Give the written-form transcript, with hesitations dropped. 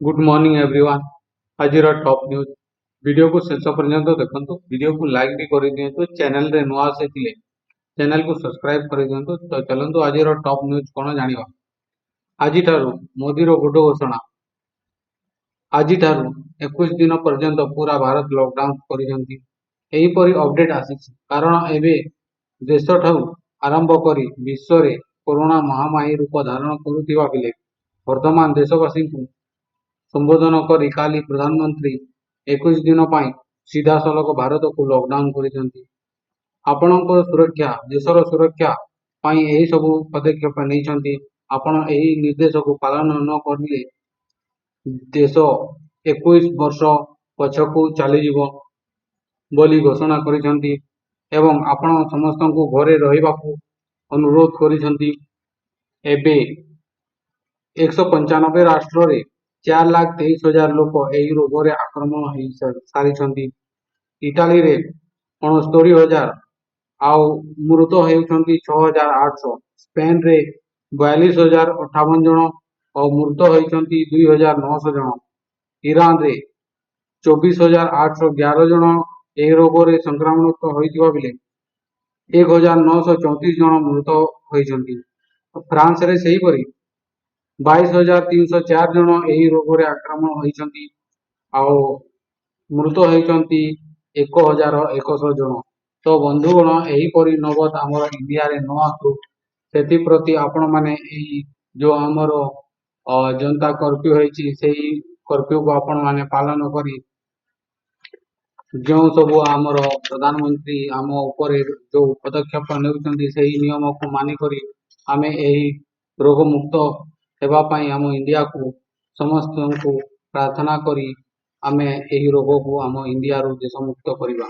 Good morning everyone. आज top news video को शेष पर्यंत देखो। वीडियो को लाइक भी कर दिंतु। चैनल रे नुआ से चैनल को सब्सक्राइब कर दिंतु। तो चलतु आज टॉप न्यूज कौन जाना। आज मोदी गोटे घोषणा। आज 21 दिन पर्यंत पूरा भारत लॉकडाउन कर अपडेट आसी कारण एवं देश ठारू आरंभ कर विश्व में कोरोना महामारी रूप धारण करुवा बेले वर्तमान देशवासी को संबोधन करी काली प्रधानमंत्री 21 दिन सीधा सलख भारत को लॉकडाउन कर आपणकर सुरक्षा देशर सुरक्षा यही सब पदक्षेप नहीं। आपण यही निर्देश को पालन न करिले देश 21 वर्ष पछकू चलीजिव बोली घोषणा करिसेंती एवं आपण समस्त को घरे रहिबा को अनुरोध करिसेंती। एबे 195 राष्ट्र रे 4,23,000 लोक यही रोग रे आक्रमण हो सारी। इटाली रे 69,000 आउ मृत होउछंती 6,800। स्पेन रे 42,058 जन और मृत होइछंती 2,900 जन। ईरान रे 24,811 जन यह रोग रे संक्रमित होइतिबा बेले 1,934 जन मृत होइछंती। फ्रांस रे सही परी 22,304 जन यही रोग रे आक्रमण होइछंती आउ मृत होइछंती 1,100 जन। तो बंधुगण यहीपरि नबद आमर इंडिया रे न आसू से प्रति आपण माने जो आमर जनता कर्फ्यू होइछि सेही कर्फ्यू को आपण माने पालन करी जो सब आमर प्रधानमंत्री आम उपर जो पदक्षेप नेउछंती सेही नियम को मानि करी आमे एही रोग मुक्त हेबा पई आम इंडिया को समस्त को प्रार्थना करी आमे एही रोग को आम इंडिया रो देश मुक्त करिबा।